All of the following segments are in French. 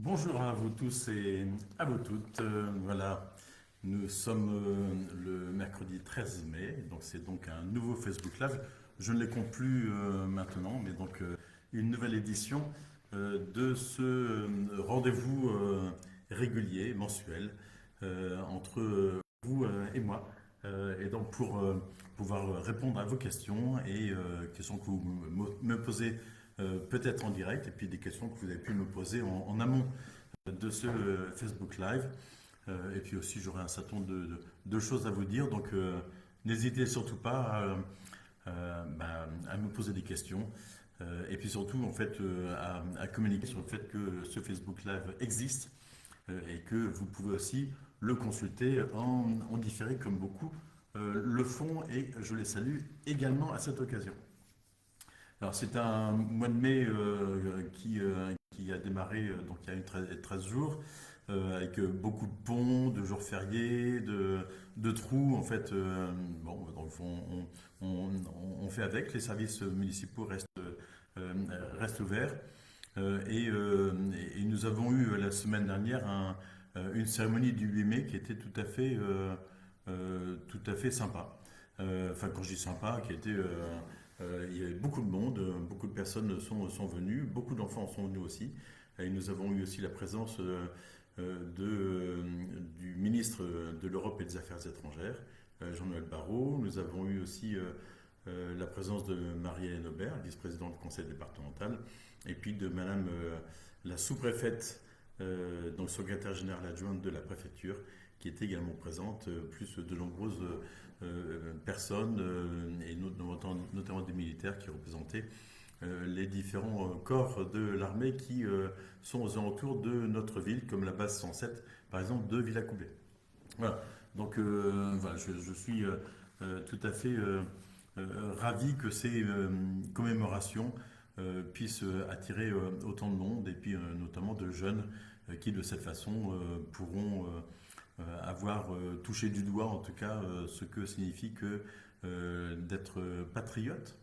Bonjour à vous tous et à vous toutes. Voilà, nous sommes le mercredi 13 mai, donc c'est donc un nouveau Facebook Live. Je ne les compte plus maintenant, mais donc une nouvelle édition de ce rendez-vous régulier, mensuel, entre vous et moi. Et donc pour pouvoir répondre à vos questions et questions que vous me posez peut-être en direct, et puis des questions que vous avez pu me poser en amont de ce Facebook Live. Et puis aussi, j'aurai un certain nombre de choses à vous dire. Donc, n'hésitez surtout pas à me poser des questions. Et puis surtout, en fait, à communiquer sur le fait que ce Facebook Live existe et que vous pouvez aussi le consulter en différé comme beaucoup le font. Et je les salue également à cette occasion. Alors c'est un mois de mai qui a démarré donc il y a 13 jours avec beaucoup de ponts, de jours fériés, de trous en fait. Bon, donc on fait avec. Les services municipaux restent ouverts. Et nous avons eu la semaine dernière une cérémonie du 8 mai qui était tout à fait sympa. Enfin, quand je dis sympa, il y avait beaucoup de monde, beaucoup de personnes sont venues, beaucoup d'enfants sont venus aussi. Et nous avons eu aussi la présence du ministre de l'Europe et des Affaires étrangères, Jean-Noël Barrot. Nous avons eu aussi la présence de Marie-Hélène Aubert, vice-présidente du conseil départemental, et puis de Madame la sous-préfète, donc secrétaire générale adjointe de la préfecture, qui était également présente, plus de nombreuses personnes, et notamment des militaires qui représentaient les différents corps de l'armée qui sont aux alentours de notre ville, comme la base 107, par exemple, de Villacoublay. Voilà. Donc voilà, je suis tout à fait ravi que ces commémorations puissent attirer autant de monde et puis notamment de jeunes qui de cette façon pourront avoir touché du doigt en tout cas ce que signifie que d'être patriote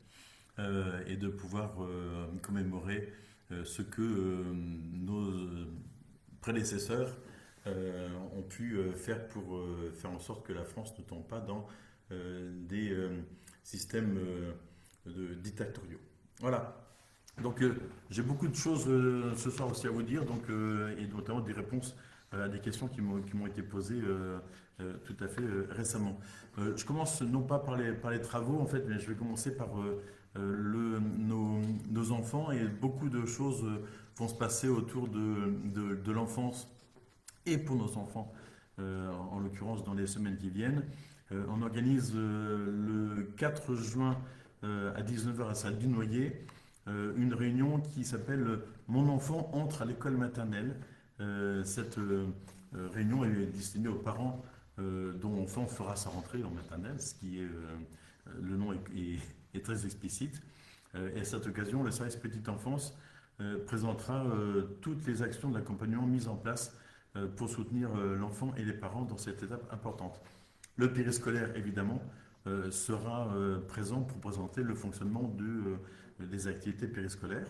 et de pouvoir commémorer ce que nos prédécesseurs ont pu faire pour faire en sorte que la France ne tombe pas dans des systèmes dictatoriaux. Voilà. Donc j'ai beaucoup de choses ce soir aussi à vous dire, donc, et notamment des réponses à des questions qui m'ont été posées tout à fait récemment. Je commence non pas par les travaux en fait, mais je vais commencer par nos enfants, et beaucoup de choses vont se passer autour de l'enfance et pour nos enfants, en l'occurrence dans les semaines qui viennent. On organise le 4 juin à 19 heures à Salle du Noyer une réunion qui s'appelle Mon enfant entre à l'école maternelle. Cette réunion est destinée aux parents dont l'enfant fera sa rentrée en maternelle, ce qui est, le nom est très explicite. Et à cette occasion, le service petite enfance présentera toutes les actions d'accompagnement mises en place pour soutenir l'enfant et les parents dans cette étape importante. Le périscolaire, évidemment, sera présent pour présenter le fonctionnement des activités périscolaires.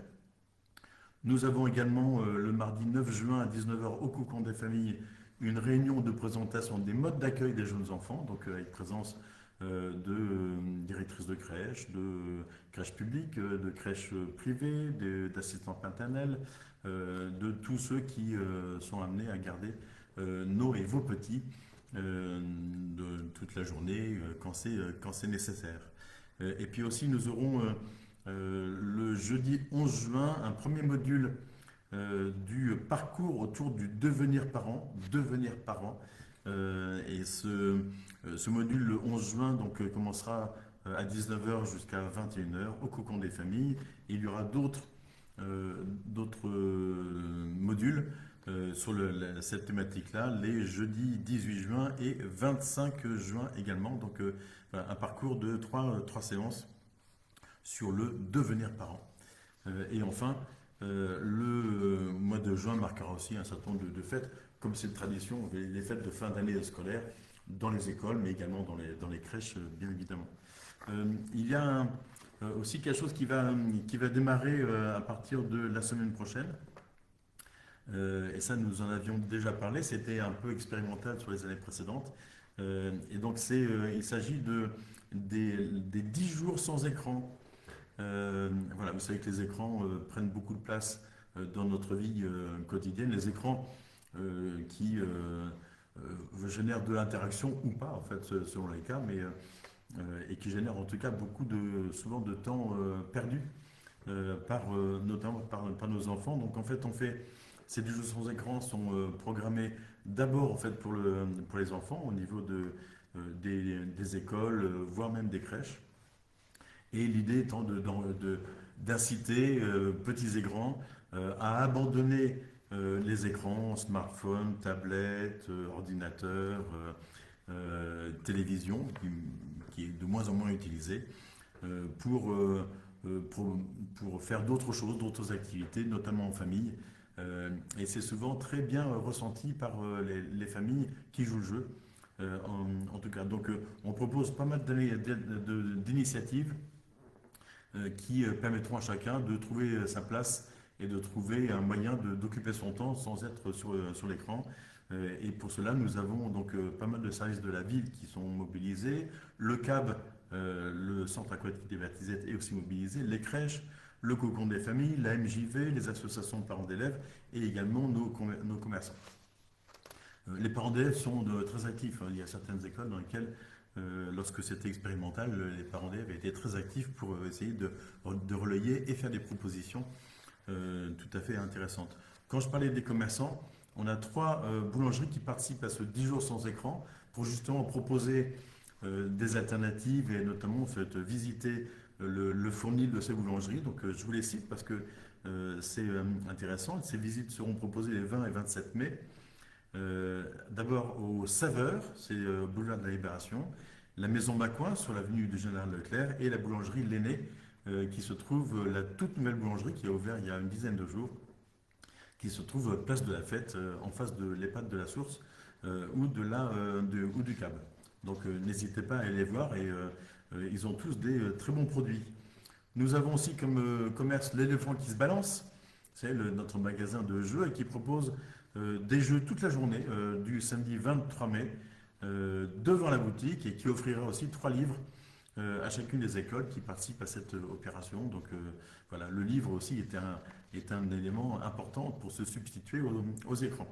Nous avons également le mardi 9 juin à 19 heures au Cocon des familles une réunion de présentation des modes d'accueil des jeunes enfants, donc avec présence directrices de crèches publiques, de crèches privées, d'assistants maternels, de tous ceux qui sont amenés à garder nos et vos petits de toute la journée quand c'est nécessaire. Et puis aussi nous aurons le jeudi 11 juin un premier module du parcours autour du devenir parent. Devenir parent. Et ce module, le 11 juin, donc, commencera à 19 heures jusqu'à 21 heures au Cocon des familles. Il y aura d'autres modules sur cette thématique-là, les jeudis 18 juin et 25 juin également. Donc voilà, un parcours de trois séances sur le devenir parent. Et enfin, le mois de juin marquera aussi un certain nombre de fêtes, comme c'est une tradition, les fêtes de fin d'année scolaire dans les écoles, mais également dans les crèches, bien évidemment. Il y a aussi quelque chose qui va démarrer à partir de la semaine prochaine. Et ça, nous en avions déjà parlé. C'était un peu expérimental sur les années précédentes. Et donc, il s'agit des 10 jours sans écran. Voilà, vous savez que les écrans prennent beaucoup de place dans notre vie quotidienne. Les écrans qui génèrent de l'interaction ou pas, en fait, selon les cas, et qui génèrent en tout cas souvent de temps perdu notamment par nos enfants. Donc en fait, ces 10 jours sans écran sont programmés d'abord en fait pour les enfants au niveau des écoles, voire même des crèches. Et l'idée étant d'inciter petits et grands à abandonner les écrans, smartphones, tablettes, ordinateurs, télévision, qui est de moins en moins utilisée, euh, pour, euh, pour faire d'autres choses, d'autres activités, notamment en famille. Et c'est souvent très bien ressenti par les familles qui jouent le jeu. En tout cas, donc on propose pas mal d'initiatives qui permettront à chacun de trouver sa place et de trouver un moyen d'occuper son temps sans être sur l'écran. Et pour cela, nous avons donc pas mal de services de la ville qui sont mobilisés. Le CAB, le centre aquatique des Vertisettes, est aussi mobilisé. Les crèches, le cocon des familles, la MJV, les associations de parents d'élèves et également nos commerçants. Les parents d'élèves sont très actifs. Il y a certaines écoles dans lesquelles, lorsque c'était expérimental, les parents d'élèves étaient très actifs pour essayer de relayer et faire des propositions tout à fait intéressantes. Quand je parlais des commerçants, on a 3 boulangeries qui participent à ce 10 jours sans écran pour justement proposer des alternatives et notamment en fait, visiter le fournil de ces boulangeries. Donc je vous les cite parce que c'est intéressant. Ces visites seront proposées les 20 et 27 mai. D'abord au Saveur, c'est boulevard de la Libération, la Maison Bacoin sur l'avenue du Général Leclerc et la boulangerie L'Aîné qui se trouve, la toute nouvelle boulangerie qui a ouvert il y a une dizaine de jours, qui se trouve place de la Fête en face de l'EHPAD de la Source ou du CAB. Donc n'hésitez pas à aller les voir et ils ont tous des très bons produits. Nous avons aussi comme commerce l'éléphant qui se balance, c'est notre magasin de jeux et qui propose des jeux toute la journée du samedi 23 mai devant la boutique et qui offrira aussi 3 livres à chacune des écoles qui participent à cette opération. Donc voilà, le livre aussi est un élément important pour se substituer aux écrans.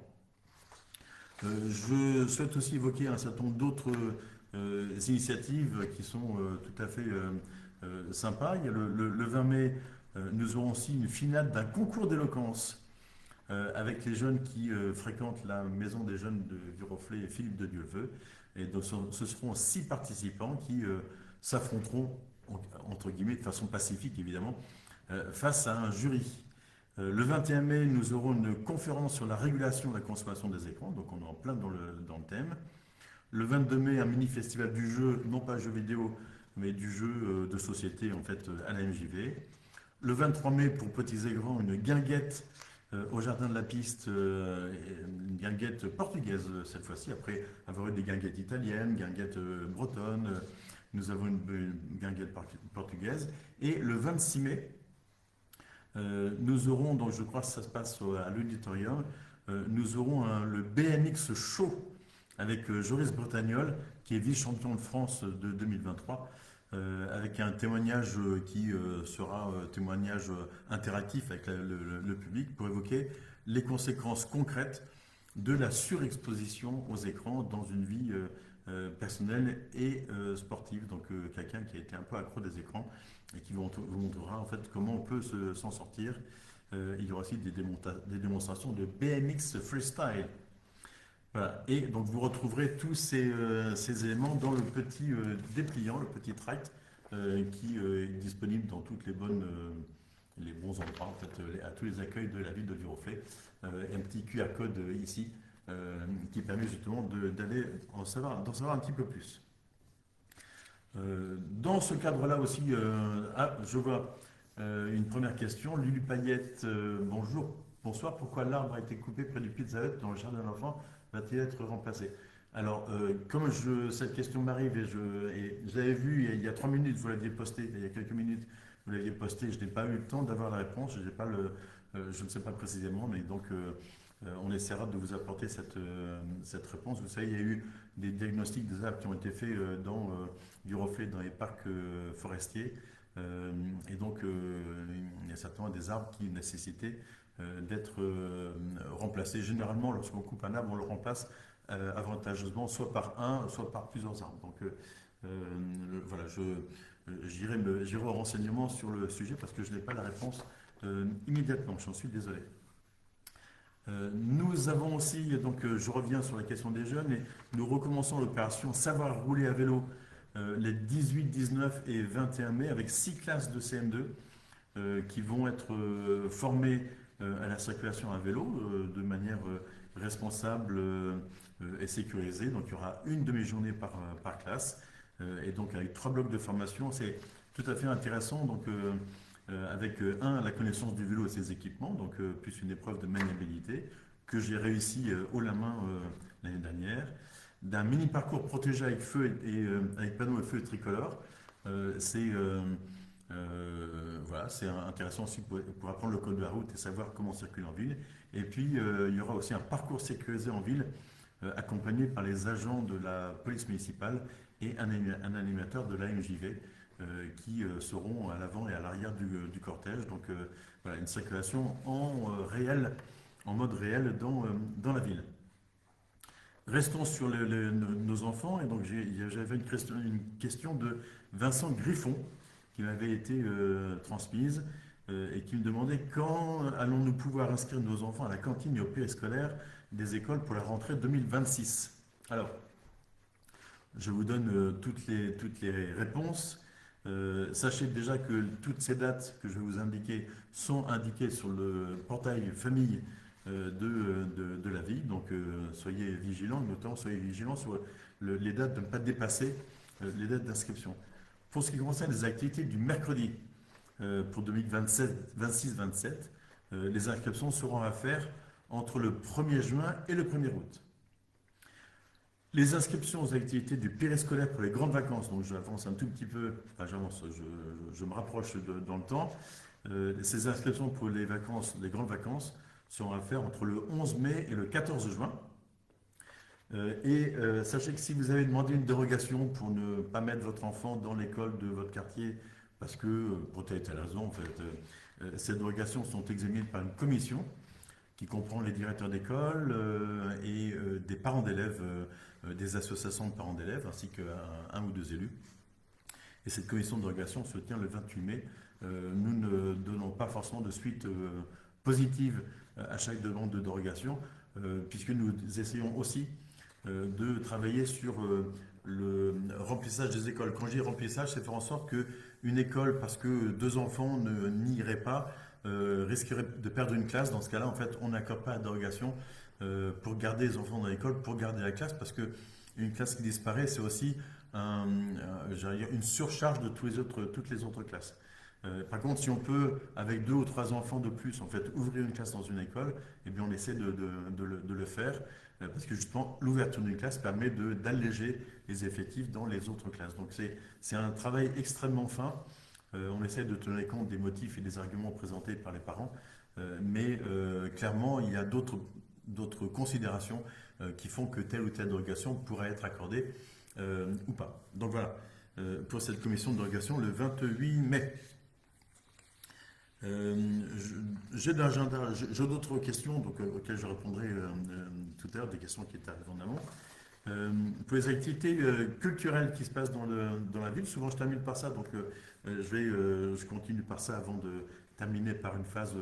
Je souhaite aussi évoquer un certain nombre d'autres initiatives qui sont tout à fait sympas. Il y a le 20 mai, nous aurons aussi une finale d'un concours d'éloquence avec les jeunes qui fréquentent la maison des jeunes de Viroflay et Philippe de Dieuleveux. Et donc, ce seront 6 participants qui s'affronteront, entre guillemets, de façon pacifique évidemment, face à un jury. Le 21 mai, nous aurons une conférence sur la régulation de la consommation des écrans, donc on est en plein dans le thème. Le 22 mai, un mini-festival du jeu, non pas jeu vidéo, mais du jeu de société en fait à la MJV. Le 23 mai, pour petits et grands, une guinguette au jardin de la piste, une guinguette portugaise cette fois-ci, après avoir eu des guinguettes italiennes, guinguettes bretonnes, nous avons une guinguette portugaise. Et le 26 mai, nous aurons, donc je crois que ça se passe à l'auditorium, nous aurons le BMX Show avec Joris Bretagnol, qui est vice-champion de France de 2023, avec un témoignage qui sera témoignage interactif avec le public pour évoquer les conséquences concrètes de la surexposition aux écrans dans une vie personnelle et sportive. Donc quelqu'un qui a été un peu accro des écrans et qui vous montrera en fait comment on peut s'en sortir. Il y aura aussi des démonstrations de BMX freestyle. Voilà. Et donc vous retrouverez tous ces éléments dans le petit dépliant, le petit tract qui est disponible dans toutes les bons endroits, en fait, à tous les accueils de la ville de Viroflay. Un petit QR code ici qui permet justement d'aller d'en savoir un petit peu plus. Dans ce cadre-là aussi, je vois une première question. Lulu Payette, bonjour, bonsoir. Pourquoi l'arbre a été coupé près du Pizza Hut dans le jardin de l'enfant va-t-il être remplacé? Alors, comme cette question m'arrive et je l'avais vu il y a 3 minutes, vous l'aviez posté, il y a quelques minutes, vous l'aviez posté, je n'ai pas eu le temps d'avoir la réponse, je n'ai pas je ne sais pas précisément, mais donc on essaiera de vous apporter cette réponse. Vous savez, il y a eu des diagnostics des arbres qui ont été faits du reflet dans les parcs forestiers. Et donc, il y a certainement des arbres qui nécessitaient d'être remplacés. Généralement, lorsqu'on coupe un arbre, on le remplace avantageusement soit par un, soit par plusieurs arbres. Donc, voilà, j'irai au renseignement sur le sujet parce que je n'ai pas la réponse immédiatement. J'en suis désolé. Nous avons aussi, donc je reviens sur la question des jeunes, et nous recommençons l'opération Savoir rouler à vélo les 18, 19 et 21 mai avec 6 classes de CM2 qui vont être formées à la circulation à vélo de manière responsable et sécurisée. Donc il y aura une demi-journée par classe et donc avec 3 blocs de formation. C'est tout à fait intéressant. Donc avec la connaissance du vélo et ses équipements, donc plus une épreuve de maniabilité que j'ai réussi haut la main l'année dernière, d'un mini parcours protégé avec feu et avec panneaux et feux tricolores. Voilà, c'est intéressant aussi pour apprendre le code de la route et savoir comment circuler en ville. Et puis il y aura aussi un parcours sécurisé en ville accompagné par les agents de la police municipale et un animateur de l'AMJV qui seront à l'avant et à l'arrière du cortège. Donc voilà, une circulation en mode réel dans la ville. Restons sur nos enfants. Et donc j'avais une question de Vincent Griffon qui m'avait été transmise et qui me demandait quand allons-nous pouvoir inscrire nos enfants à la cantine et au périscolaire des écoles pour la rentrée 2026. Alors, je vous donne toutes les réponses. Sachez déjà que toutes ces dates que je vais vous indiquer sont indiquées sur le portail famille de la ville. Donc soyez vigilants, notamment soyez vigilants sur les dates de ne pas dépasser les dates d'inscription. Pour ce qui concerne les activités du mercredi pour 2026-27, les inscriptions seront à faire entre le 1er juin et le 1er août. Les inscriptions aux activités du périscolaire pour les grandes vacances, donc j'avance un tout petit peu, enfin j'avance, je me rapproche dans le temps. Ces inscriptions pour les grandes vacances, seront à faire entre le 11 mai et le 14 juin. Sachez que si vous avez demandé une dérogation pour ne pas mettre votre enfant dans l'école de votre quartier, parce que pour telle et telle raison, en fait, ces dérogations sont examinées par une commission qui comprend les directeurs d'école et des parents d'élèves, des associations de parents d'élèves, ainsi qu'un ou deux élus. Et cette commission de dérogation se tient le 28 mai. Nous ne donnons pas forcément de suite positive à chaque demande de dérogation, puisque nous essayons aussi de travailler sur le remplissage des écoles. Quand je dis remplissage, c'est faire en sorte qu'une école, parce que 2 enfants n'y iraient pas, risquerait de perdre une classe. Dans ce cas-là, en fait, on n'accorde pas la dérogation pour garder les enfants dans l'école, pour garder la classe, parce qu'une classe qui disparaît, c'est aussi une surcharge de toutes les autres classes. Par contre, si on peut, avec 2 ou 3 enfants de plus, en fait, ouvrir une classe dans une école, eh bien, on essaie de le faire, parce que justement, l'ouverture d'une classe permet d'alléger les effectifs dans les autres classes. Donc, c'est un travail extrêmement fin. On essaie de tenir compte des motifs et des arguments présentés par les parents, mais clairement, il y a d'autres considérations qui font que telle ou telle dérogation pourrait être accordée ou pas. Donc voilà, pour cette commission de dérogation le 28 mai. J'ai d'autres questions auxquelles je répondrai tout à l'heure, des questions qui étaient arrivées en amont. Pour les activités culturelles qui se passent dans la ville, souvent je termine par ça, donc je continue par ça avant de terminer par une phase,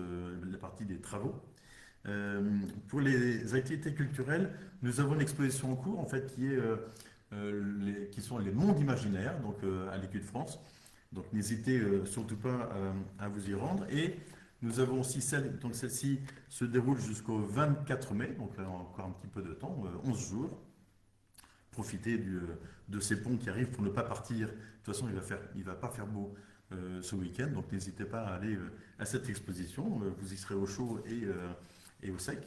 la partie des travaux. Pour les activités culturelles, nous avons une exposition en cours en fait qui sont les mondes imaginaires, donc à l'Écu de France. Donc n'hésitez surtout pas à vous y rendre. Et nous avons aussi celle-ci se déroule jusqu'au 24 mai, donc là encore un petit peu de temps, 11 jours. Profitez de ces ponts qui arrivent pour ne pas partir. De toute façon, il va pas faire beau ce week-end, donc n'hésitez pas à aller à cette exposition. Vous y serez au chaud et au sec.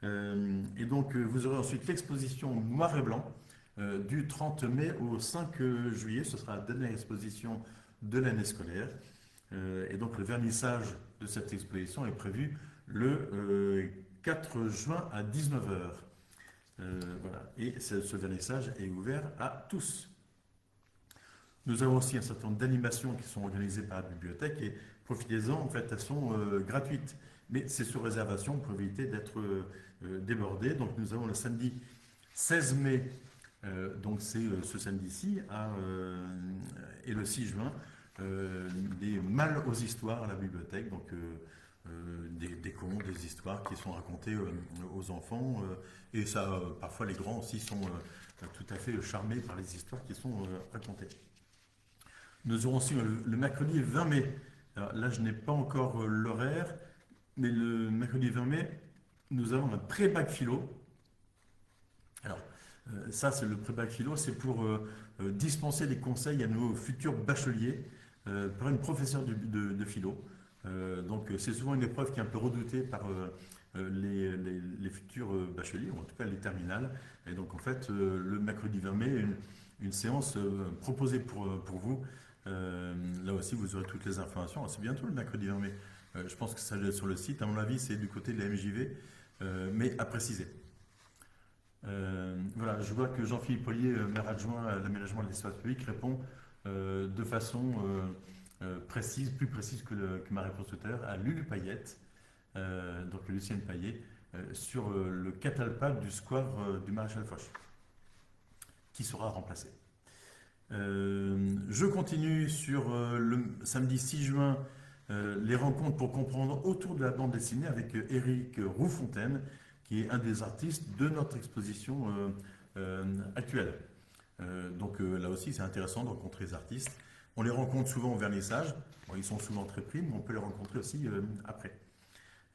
Et donc vous aurez ensuite l'exposition noir et blanc du 30 mai au 5 juillet. Ce sera la dernière exposition de l'année scolaire. Et donc le vernissage de cette exposition est prévu le 4 juin à 19 heures. Voilà. Et ce vernissage est ouvert à tous. Nous avons aussi un certain nombre d'animations qui sont organisées par la bibliothèque et profitez-en, en fait, elles sont gratuites. Mais c'est sur réservation pour éviter d'être débordé. Donc nous avons le samedi 16 mai, donc c'est ce samedi-ci, et le 6 juin, des Mâles aux histoires à la bibliothèque. Donc des contes, des histoires qui sont racontées aux enfants. Et ça, parfois les grands aussi sont tout à fait charmés par les histoires qui sont racontées. Nous aurons aussi le mercredi 20 mai. Alors là, je n'ai pas encore l'horaire, mais le mercredi 20 mai, nous avons un pré-bac philo. Alors, ça, c'est le pré-bac philo, c'est pour dispenser des conseils à nos futurs bacheliers par une professeure de philo. Donc, c'est souvent une épreuve qui est un peu redoutée par les futurs bacheliers, ou en tout cas les terminales. Et donc, en fait, le mercredi 20 mai, une séance proposée pour vous. Là aussi, vous aurez toutes les informations. Alors, c'est bientôt le mercredi 20 mai. Je pense que ça doit être sur le site. À mon avis, c'est du côté de la MJV, mais à préciser. Voilà, je vois que Jean-Philippe Ollier, maire adjoint à l'aménagement de l'espace public, répond de façon précise, plus précise que ma réponse tout à l'heure, à Lulu Payette, donc Lucienne Payet, sur le catalpac du square du Maréchal Foch, qui sera remplacé. Je continue sur le samedi 6 juin, les rencontres pour comprendre autour de la bande dessinée avec Éric Roufontaine, qui est un des artistes de notre exposition actuelle. Donc là aussi, c'est intéressant de rencontrer les artistes. On les rencontre souvent au vernissage. Bon, ils sont souvent très pris, mais on peut les rencontrer aussi après.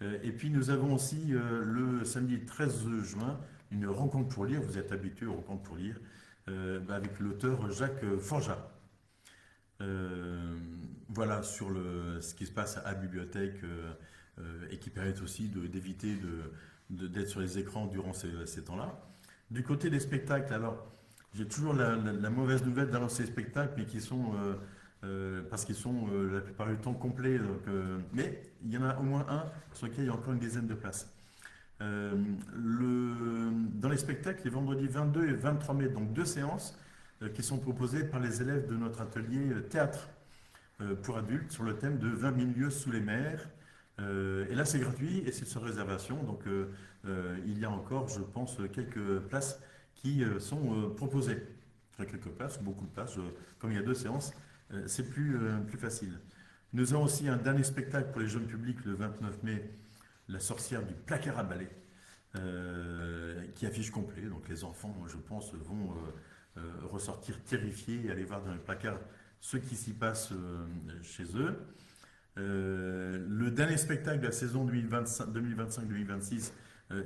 Et puis nous avons aussi le samedi 13 juin une rencontre pour lire. Vous êtes habitués aux rencontres pour lire avec l'auteur Jacques Forjat. Voilà sur ce qui se passe à la bibliothèque et qui permet aussi d'éviter d'être sur les écrans durant ces temps-là. Du côté des spectacles, alors j'ai toujours la mauvaise nouvelle d'annoncer les spectacles, mais qui sont parce qu'ils sont la plupart du temps complets. Donc, mais il y en a au moins un sur lequel il y a encore une dizaine de places. Dans les spectacles, les vendredis 22 et 23 mai, donc 2 séances qui sont proposées par les élèves de notre atelier théâtre pour adultes sur le thème de 20 000 lieues sous les mers. Et là, c'est gratuit et c'est sur réservation. Donc, il y a encore, je pense, quelques places qui sont proposées. Enfin, quelques places, beaucoup de places. Comme il y a 2 séances, c'est plus facile. Nous avons aussi un dernier spectacle pour les jeunes publics le 29 mai, La sorcière du placard à balai, qui affiche complet. Donc, les enfants, je pense, vont ressortir terrifiés et aller voir dans les placards ce qui s'y passe chez eux. Le dernier spectacle de la saison 2025-2026,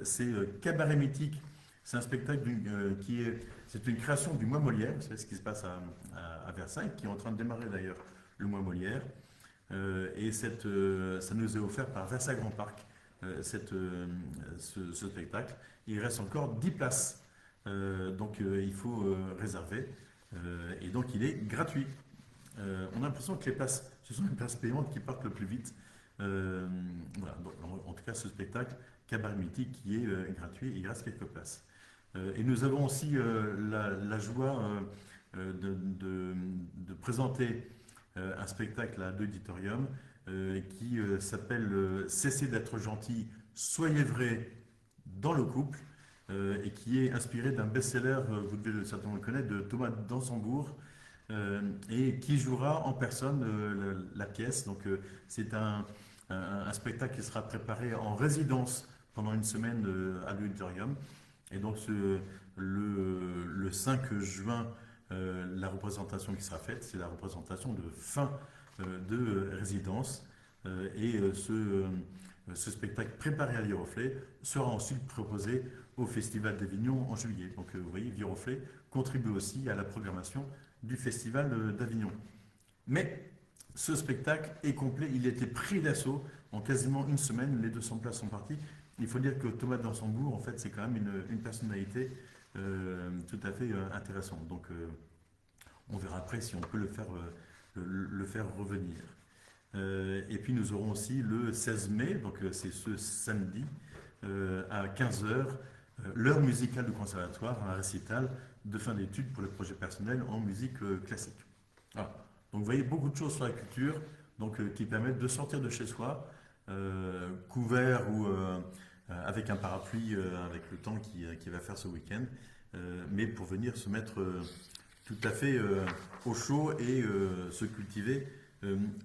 c'est Cabaret Mythique. C'est un spectacle c'est une création du Mois Molière. C'est ce qui se passe à Versailles, qui est en train de démarrer d'ailleurs le Mois Molière. Et ça nous est offert par Versailles Grand Parc, ce spectacle. Il reste encore 10 places. Donc il faut réserver. Et donc il est gratuit. On a l'impression que les places, ce sont les places payantes qui partent le plus vite. Voilà, donc, en tout cas, ce spectacle, Cabaret Mythique, qui est gratuit, il reste quelques places. Et nous avons aussi la joie de présenter un spectacle à l'auditorium qui s'appelle Cessez d'être gentil, soyez vrai dans le couple, et qui est inspiré d'un best-seller, vous devez certainement le connaître, de Thomas d'Ansembourg, et qui jouera en personne la pièce. Donc c'est un spectacle qui sera préparé en résidence pendant une semaine à l'auditorium. Et donc le 5 juin, la représentation qui sera faite, c'est la représentation de fin de résidence. Et ce spectacle préparé à Viroflay sera ensuite proposé au Festival d'Avignon en juillet. Donc vous voyez, Viroflay contribue aussi à la programmation du Festival d'Avignon. Mais ce spectacle est complet, il a été pris d'assaut en quasiment une semaine, les 200 places sont parties. Il faut dire que Thomas d'Ansembourg, en fait, c'est quand même une personnalité tout à fait intéressante. Donc on verra après si on peut le faire revenir. Et puis nous aurons aussi le 16 mai, donc c'est ce samedi, à 15 heures, l'heure musicale du conservatoire, un récital de fin d'études pour les projets personnels en musique classique. Voilà. Donc vous voyez beaucoup de choses sur la culture donc, qui permettent de sortir de chez soi, couvert ou avec un parapluie, avec le temps qui va faire ce week-end, mais pour venir se mettre tout à fait au chaud et se cultiver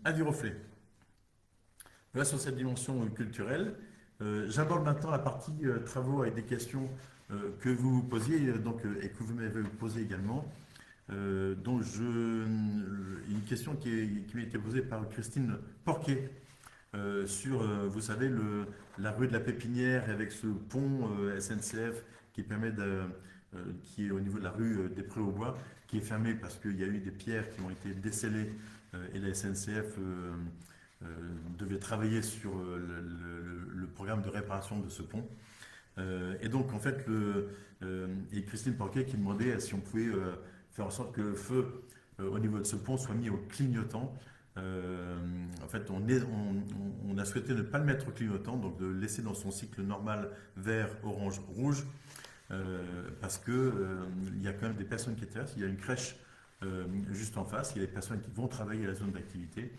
à Viroflay. Voilà sur cette dimension culturelle. J'aborde maintenant la partie travaux avec des questions que vous vous posiez et que vous m'avez posées également. Une question qui m'a été posée par Christine Porquet sur, vous savez, la rue de la Pépinière avec ce pont SNCF qui est au niveau de la rue des Prés aux Bois, qui est fermé parce qu'il y a eu des pierres qui ont été décellées et la SNCF devait travailler sur le programme de réparation de ce pont. Et donc, en fait, et Christine Porquet qui demandait si on pouvait faire en sorte que le feu au niveau de ce pont soit mis au clignotant. En fait, on a souhaité ne pas le mettre au clignotant, donc de le laisser dans son cycle normal vert, orange, rouge, parce que il y a quand même des personnes qui traversent. Il y a une crèche juste en face, il y a des personnes qui vont travailler à la zone d'activité.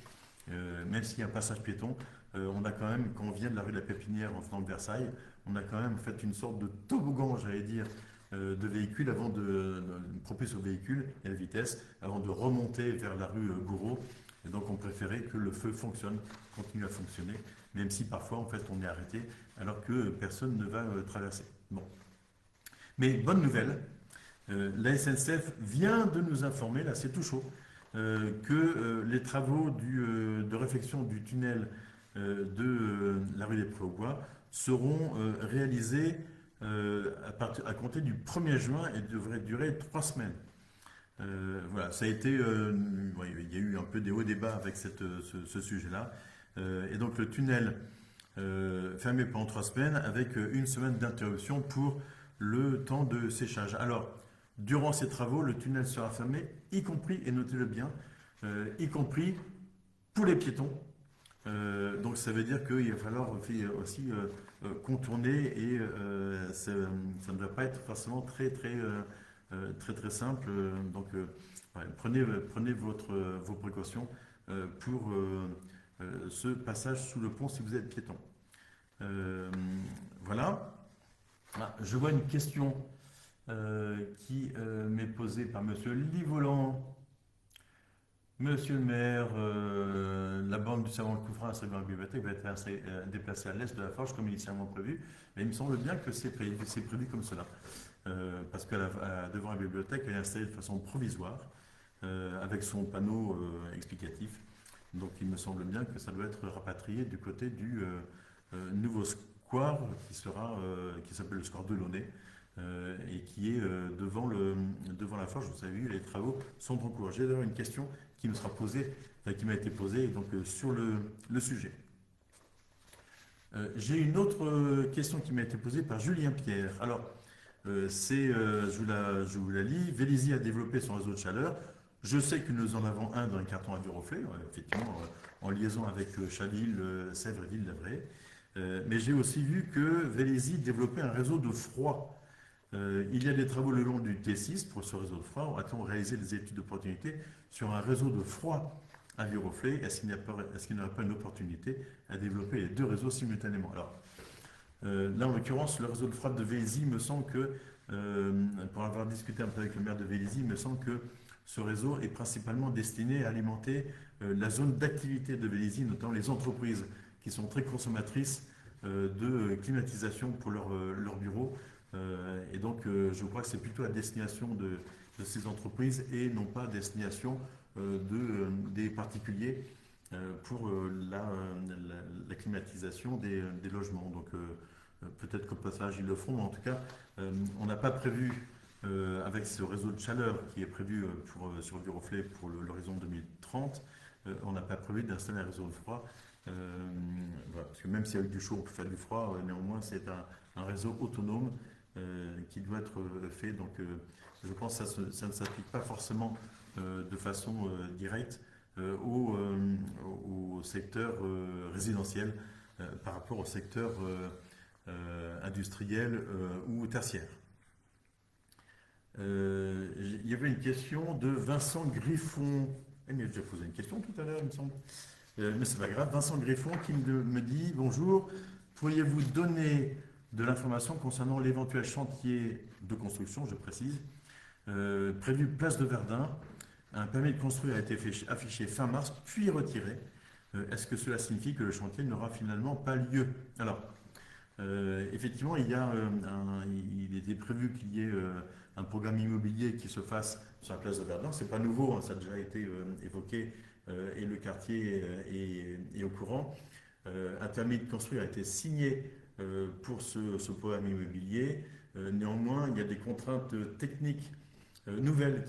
Même s'il y a un passage piéton, on a quand même, quand on vient de la rue de la Pépinière en venant de Versailles, on a quand même fait une sorte de toboggan, j'allais dire, de véhicules avant de propulser au véhicule et à la vitesse, avant de remonter vers la rue Gouraud. Et donc on préférait que le feu fonctionne, continue à fonctionner, même si parfois en fait on est arrêté alors que personne ne va traverser. Bon. Mais bonne nouvelle, la SNCF vient de nous informer, là c'est tout chaud, que les travaux de réfection du tunnel de la rue des Prés aux Bois seront réalisés à compter du 1er juin et devraient durer 3 semaines. Voilà, ça a été, il y a eu un peu des hauts débats avec ce sujet-là. Et donc le tunnel fermé pendant 3 semaines avec une semaine d'interruption pour le temps de séchage. Alors, durant ces travaux, le tunnel sera fermé, y compris, et notez-le bien, y compris pour les piétons. Donc ça veut dire qu'il va falloir aussi contourner et ça ne doit pas être forcément très simple. Donc ouais, prenez vos précautions pour ce passage sous le pont si vous êtes piéton. Voilà. Ah, je vois une question qui m'est posée par Monsieur Livolan. Monsieur le maire, la borne du savon Couffrin à la bibliothèque va être déplacée à l'est de la Forge comme initialement prévu, mais il me semble bien que c'est prévu comme cela. Parce que devant la bibliothèque, elle est installée de façon provisoire, avec son panneau explicatif. Donc il me semble bien que ça doit être rapatrié du côté du nouveau square qui s'appelle le square de Launay, et qui est devant la Forge. Vous avez vu, les travaux sont encouragés. D'ailleurs, une question qui m'a été posée donc, sur le sujet. J'ai une autre question qui m'a été posée par Julien Pierre. Alors, je vous la lis. Vélizy a développé son réseau de chaleur. Je sais que nous en avons un dans les cartons à Viroflay, effectivement, en liaison avec Chalil, Sèvres et Ville-d'Avray. Mais j'ai aussi vu que Vélizy développait un réseau de froid. Il y a des travaux le long du T6 pour ce réseau de froid. A-t-on réalisé des études d'opportunité sur un réseau de froid à Viroflay? Est-ce qu'il n'y aurait pas une opportunité à développer les deux réseaux simultanément? Alors, là, en l'occurrence, le réseau de froid de Vélizy me semble que, pour avoir discuté un peu avec le maire de Vélizy, il me semble que ce réseau est principalement destiné à alimenter la zone d'activité de Vélizy, notamment les entreprises qui sont très consommatrices de climatisation pour leurs bureaux. Et donc, je crois que c'est plutôt à destination de ces entreprises et non pas à destination des particuliers pour la climatisation des logements. Donc, peut-être qu'au passage, ils le feront, mais en tout cas, on n'a pas prévu, avec ce réseau de chaleur qui est prévu sur Viroflay pour l'horizon 2030, on n'a pas prévu d'installer un réseau de froid. Voilà, parce que même si avec du chaud, on peut faire du froid, néanmoins, c'est un réseau autonome qui doit être fait. Donc, je pense que ça ne s'applique pas forcément de façon directe au secteur résidentiel par rapport au secteur industriel ou tertiaire. Il y avait une question de Vincent Griffon. Il m'a déjà posé une question tout à l'heure, il me semble. Mais c'est pas grave. Vincent Griffon qui me dit bonjour. Pourriez-vous donner de l'information concernant l'éventuel chantier de construction, je précise, prévu place de Verdun? Un permis de construire a été affiché fin mars, puis retiré. Est-ce que cela signifie que le chantier n'aura finalement pas lieu? Alors, effectivement, il était prévu qu'il y ait un programme immobilier qui se fasse sur la place de Verdun. C'est pas nouveau, hein, ça a déjà été évoqué et le quartier est au courant. Un permis de construire a été signé pour ce programme immobilier. Néanmoins, il y a des contraintes techniques nouvelles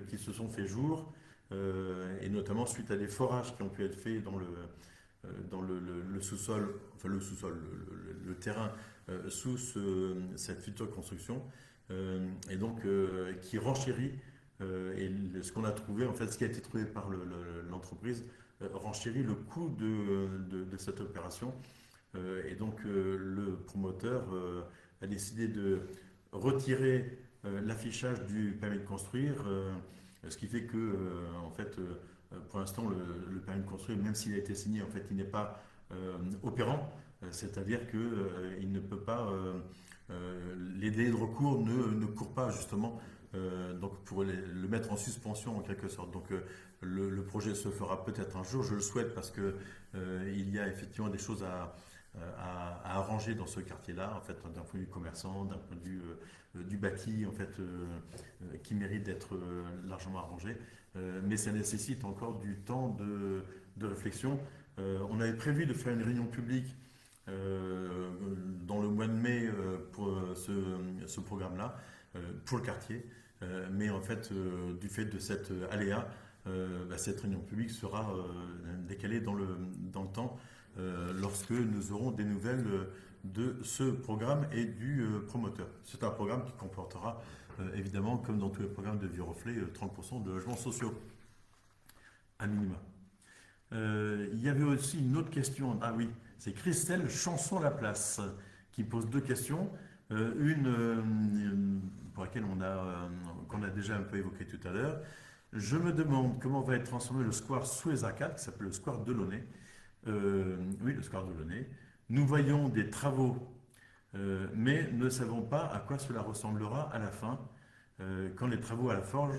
qui se sont fait jour, et notamment suite à des forages qui ont pu être faits dans le sous-sol, enfin le sous-sol, le terrain sous cette future construction, et donc qui renchérit, et ce qu'on a trouvé, en fait, ce qui a été trouvé par l'entreprise, renchérit le coût de cette opération. Et donc le promoteur a décidé de retirer l'affichage du permis de construire, ce qui fait que, en fait, pour l'instant, le permis de construire, même s'il a été signé, en fait, il n'est pas opérant, c'est-à-dire qu'il ne peut pas, les délais de recours ne courent pas justement, donc pour le mettre en suspension en quelque sorte. Donc le projet se fera peut-être un jour, je le souhaite, parce que il y a effectivement des choses à arranger dans ce quartier-là, en fait, d'un point de vue commerçant, d'un point de vue du bâti, en fait, qui mérite d'être largement arrangé. Mais ça nécessite encore du temps de réflexion. On avait prévu de faire une réunion publique dans le mois de mai pour ce programme-là, pour le quartier. Mais en fait, du fait de cet aléa, cette réunion publique sera décalée dans le temps, lorsque nous aurons des nouvelles de ce programme et du promoteur. C'est un programme qui comportera évidemment, comme dans tous les programmes de Viroflay, 30% de logements sociaux, à minima. Il y avait aussi une autre question. Ah oui, c'est Christelle Chanson-Laplace qui pose deux questions. Une pour laquelle qu'on a déjà un peu évoqué tout à l'heure. Je me demande comment va être transformé le square sous les arcades, qui s'appelle le square Delaunay. Oui, le square Delaunay. Nous voyons des travaux, mais ne savons pas à quoi cela ressemblera à la fin, quand les travaux à la forge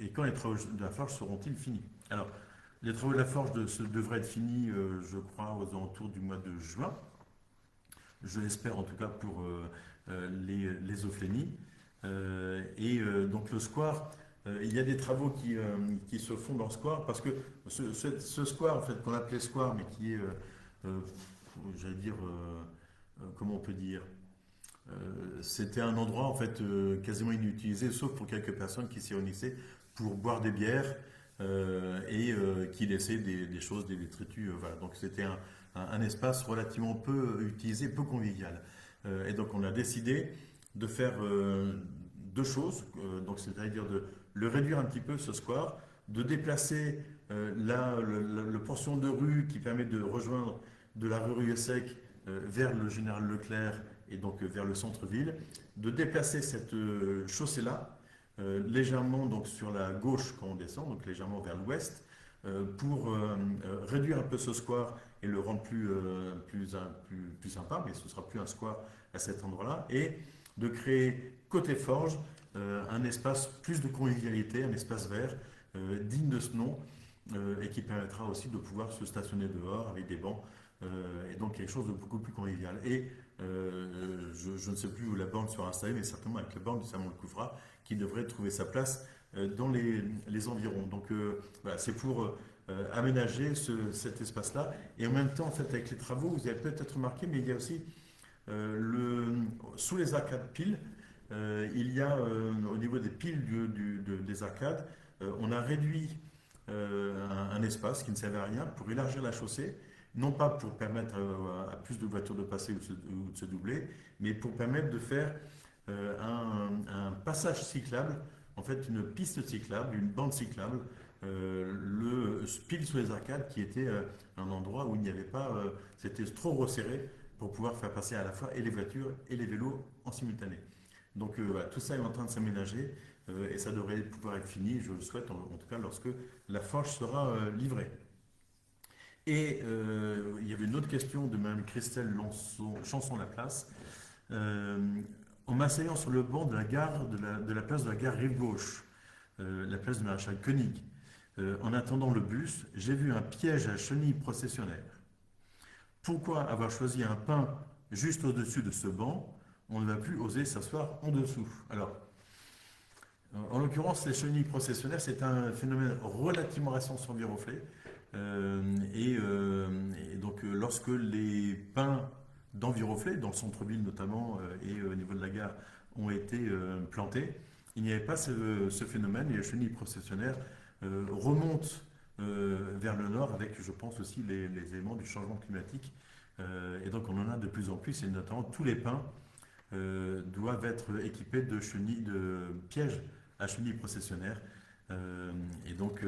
et quand les travaux de la forge seront-ils finis. Alors, les travaux de la forge devraient être finis, je crois, aux alentours du mois de juin. Je l'espère en tout cas pour les Euphénies. Donc le square, il y a des travaux qui se font dans le square, parce que ce square, en fait, qu'on appelait square, mais qui est, j'allais dire, comment on peut dire, c'était un endroit en fait quasiment inutilisé, sauf pour quelques personnes qui s'y réunissaient pour boire des bières et qui laissaient des choses, des détritus. Voilà. Donc c'était un espace relativement peu utilisé, peu convivial. Et donc on a décidé de faire deux choses, donc c'est-à-dire de le réduire un petit peu, ce square, de déplacer le portion de rue qui permet de rejoindre de la rue Rieussec vers le Général Leclerc et donc vers le centre-ville, de déplacer cette chaussée-là légèrement donc sur la gauche quand on descend, donc légèrement vers l'ouest, pour réduire un peu ce square et le rendre plus sympa, mais ce sera plus un square à cet endroit-là, et de créer côté Forge un espace plus de convivialité, un espace vert digne de ce nom, et qui permettra aussi de pouvoir se stationner dehors avec des bancs, et donc quelque chose de beaucoup plus convivial. Et je ne sais plus où la borne sera installée, mais certainement avec la borne du Salon de Coufra, qui devrait trouver sa place dans les environs. Donc voilà, c'est pour aménager cet espace-là. Et en même temps, en fait, avec les travaux, vous avez peut-être remarqué, mais il y a aussi sous les arcades piles, il y a au niveau des piles des arcades, on a réduit un espace qui ne servait à rien pour élargir la chaussée, non pas pour permettre à plus de voitures de passer ou de se doubler, mais pour permettre de faire un passage cyclable, en fait une piste cyclable, une bande cyclable pile sur les arcades, qui était un endroit où il n'y avait pas, c'était trop resserré pour pouvoir faire passer à la fois et les voitures et les vélos en simultané. Donc voilà, tout ça est en train de s'aménager et ça devrait pouvoir être fini, je le souhaite en tout cas, lorsque la forge sera livrée. Et il y avait une autre question de Mme Christelle Chanson-Laplace. Euh, En m'asseyant sur le banc de la gare, de la place de la gare rive gauche, la place de Maréchal Koenig, en attendant le bus, j'ai vu un piège à chenilles processionnaires. Pourquoi avoir choisi un pain juste au-dessus de ce banc? On ne va plus oser s'asseoir en dessous. Alors, en l'occurrence, les chenilles processionnaires, c'est un phénomène relativement récent sur Viroflay. Euh, et donc, lorsque les pins dans Viroflay, dans le centre-ville notamment, et au niveau de la gare, ont été plantés, il n'y avait pas ce phénomène. Et les chenilles processionnaires remontent vers le nord avec, je pense aussi, les éléments du changement climatique. Et donc, on en a de plus en plus, et notamment tous les pins doivent être équipés de chenilles, de pièges à chenilles processionnaires. Et donc,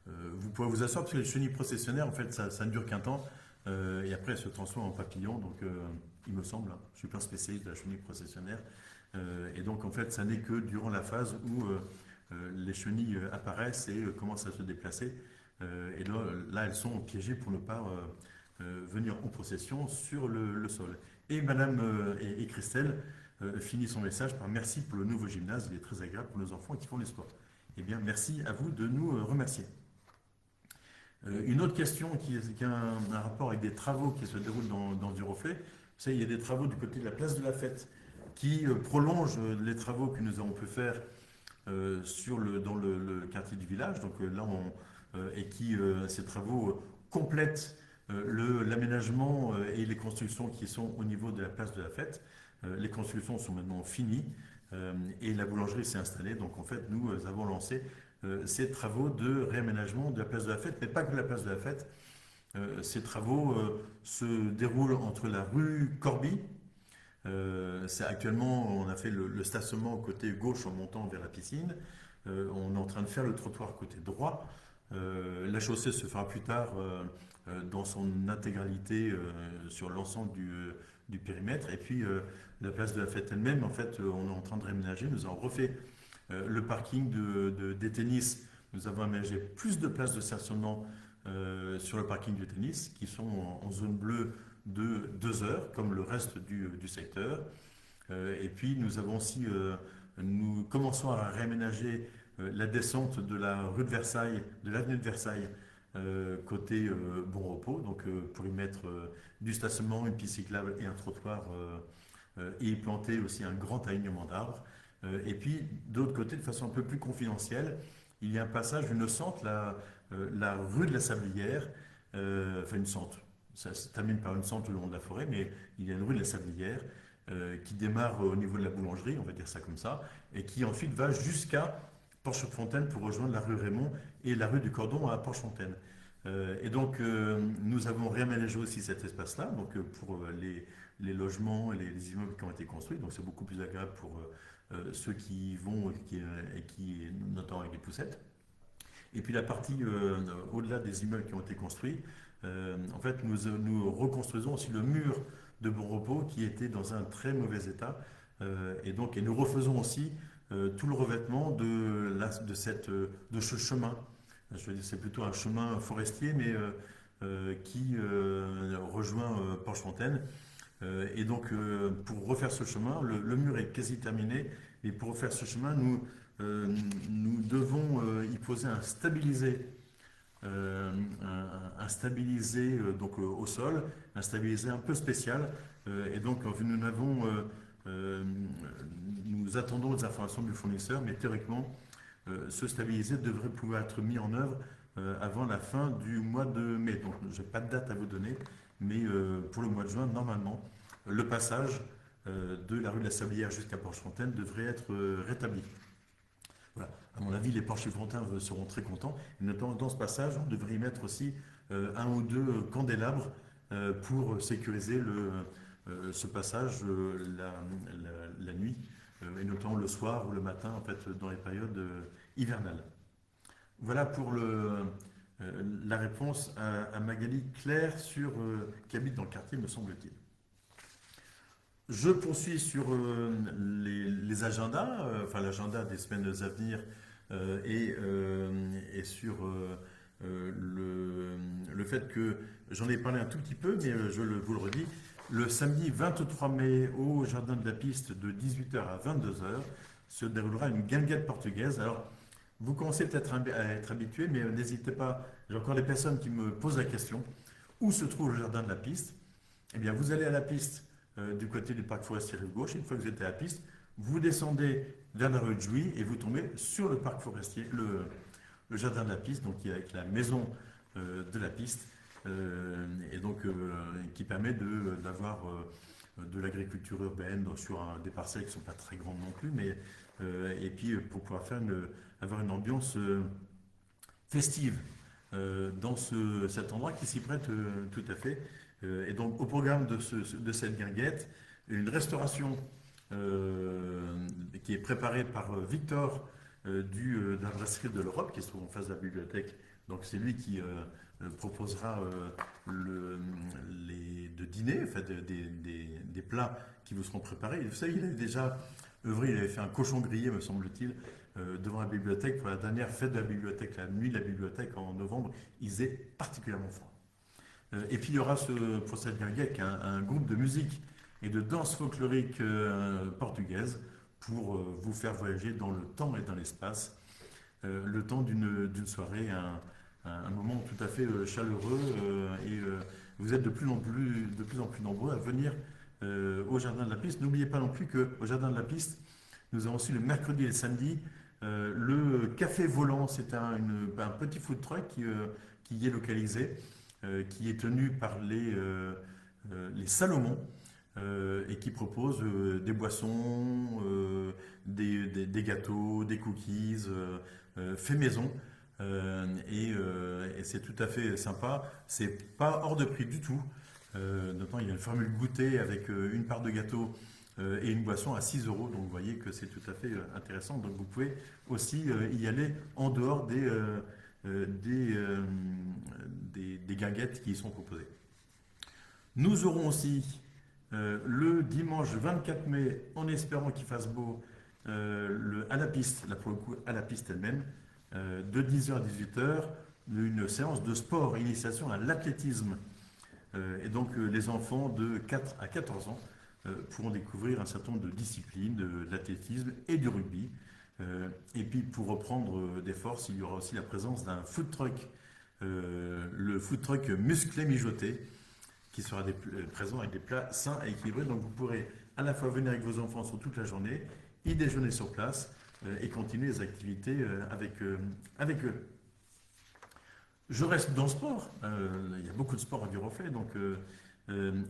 vous pouvez vous asseoir parce que les chenilles processionnaires, en fait, ça ne dure qu'un temps. Et après, elles se transforment en papillons. Donc, il me semble, hein, je suis pas un spécialiste de la chenille processionnaire. Et donc, en fait, ça n'est que durant la phase où les chenilles apparaissent et commencent à se déplacer. Et là, elles sont piégées pour ne pas venir en procession sur le sol. Et Madame et Christelle finit son message par merci pour le nouveau gymnase, il est très agréable pour nos enfants qui font les sports. Eh bien, merci à vous de nous remercier. Une autre question qui a un rapport avec des travaux qui se déroulent dans Viroflay, vous savez, il y a des travaux du côté de la place de la Fête qui prolongent les travaux que nous avons pu faire dans le quartier du village. Donc ces travaux complètent l'aménagement et les constructions qui sont au niveau de la place de la Fête. Les constructions sont maintenant finies et la boulangerie s'est installée. Donc en fait, nous avons lancé ces travaux de réaménagement de la place de la Fête, mais pas que la place de la Fête. Ces travaux se déroulent entre la rue Corby. Actuellement, on a fait le stationnement côté gauche en montant vers la piscine. On est en train de faire le trottoir côté droit. La chaussée se fera plus tard dans son intégralité sur l'ensemble du périmètre. Et puis la place de la Fête elle-même, en fait, on est en train de réaménager. Nous avons refait le parking des tennis. Nous avons aménagé plus de places de stationnement sur le parking du tennis qui sont en zone bleue de 2 heures, comme le reste du secteur. Et puis nous avons aussi, nous commençons à réaménager la descente de la rue de Versailles, de l'avenue de Versailles, côté Bon Repos, donc pour y mettre du stationnement, une piste cyclable et un trottoir, et y planter aussi un grand alignement d'arbres. Et puis de l'autre côté, de façon un peu plus confidentielle, il y a un passage, une sente, la rue de la Sablière, enfin une sente. Ça se termine par une sente le long de la forêt, mais il y a une rue de la Sablière qui démarre au niveau de la boulangerie, on va dire ça comme ça, et qui ensuite va jusqu'à Porchefontaine pour rejoindre la rue Raymond et la rue du Cordon à Porchefontaine. Et donc nous avons réaménagé aussi cet espace-là, donc pour les logements et les immeubles qui ont été construits, donc c'est beaucoup plus agréable pour ceux qui y vont et qui notamment avec les poussettes. Et puis la partie au-delà des immeubles qui ont été construits, en fait, nous reconstruisons aussi le mur de Bon Repos qui était dans un très mauvais état. Et nous refaisons aussi tout le revêtement de ce chemin. Je veux dire, c'est plutôt un chemin forestier, mais qui rejoint Porchefontaine. Pour refaire ce chemin, le mur est quasi terminé. Et pour refaire ce chemin, nous devons y poser un stabilisé au sol, un stabilisé un peu spécial. Nous attendons les informations du fournisseur, mais théoriquement, ce stabilisé devrait pouvoir être mis en œuvre avant la fin du mois de mai. Donc, je n'ai pas de date à vous donner, mais pour le mois de juin, normalement, le passage de la rue de la Sablière jusqu'à Porchefontaine devrait être rétabli. Voilà. À mon avis, les Porchefontains seront très contents. Et notamment dans ce passage, on devrait y mettre aussi un ou deux candélabres pour sécuriser ce passage la nuit, et notamment le soir ou le matin, en fait, dans les périodes hivernales. Voilà pour la réponse à Magali Claire qui habite dans le quartier, me semble-t-il. Je poursuis sur les agendas, enfin l'agenda des semaines à venir et sur le fait que j'en ai parlé un tout petit peu, mais vous le redis, le samedi 23 mai au Jardin de la Piste de 18h à 22h se déroulera une guinguette portugaise. Alors, vous commencez peut-être à être habitué, mais n'hésitez pas, j'ai encore des personnes qui me posent la question, où se trouve le Jardin de la Piste? Eh bien, vous allez à la piste du côté du parc forestier rive gauche. Une fois que vous êtes à la piste, vous descendez vers la rue de Jouy et vous tombez sur le parc forestier, le jardin de la piste, donc qui est avec la maison de la piste, et donc qui permet d'avoir de l'agriculture urbaine sur des parcelles qui ne sont pas très grandes non plus, mais et puis pour pouvoir avoir une ambiance festive dans cet endroit qui s'y prête tout à fait. Et donc, au programme de cette guinguette, une restauration qui est préparée par Victor de la brasserie de l'Europe, qui se trouve en face de la bibliothèque. Donc, c'est lui qui proposera de dîner, enfin, des plats qui vous seront préparés. Et vous savez, il avait déjà œuvré, il avait fait un cochon grillé, me semble-t-il, devant la bibliothèque pour la dernière fête de la bibliothèque, la nuit de la bibliothèque en novembre. Il faisait particulièrement froid. Et puis il y aura pour cette guinguette un groupe de musique et de danse folklorique portugaise pour vous faire voyager dans le temps et dans l'espace, le temps d'une soirée, un moment tout à fait chaleureux et vous êtes de plus en plus nombreux à venir au Jardin de la Piste. N'oubliez pas non plus qu'au Jardin de la Piste, nous avons aussi le mercredi et le samedi le Café Volant. C'est un petit food truck qui y est localisé, qui est tenu par les Salomon et qui propose des boissons, des gâteaux, des cookies fait maison. Et c'est tout à fait sympa. C'est pas hors de prix du tout. Notamment, il y a une formule goûter avec une part de gâteau et une boisson à 6 euros. Donc vous voyez que c'est tout à fait intéressant. Donc vous pouvez aussi y aller en dehors des guinguettes qui y sont proposées. Nous aurons aussi le dimanche 24 mai, en espérant qu'il fasse beau, à la piste, là pour le coup à la piste elle-même, de 10h à 18h, une séance de sport, initiation à l'athlétisme. Et donc les enfants de 4 à 14 ans pourront découvrir un certain nombre de disciplines, de l'athlétisme et du rugby. Et puis pour reprendre des forces, il y aura aussi la présence d'un food truck, le food truck musclé mijoté, qui sera présent avec des plats sains et équilibrés. Donc vous pourrez à la fois venir avec vos enfants sur toute la journée, y déjeuner sur place et continuer les activités avec eux. Je reste dans le sport. Il y a beaucoup de sport à Viroflay, donc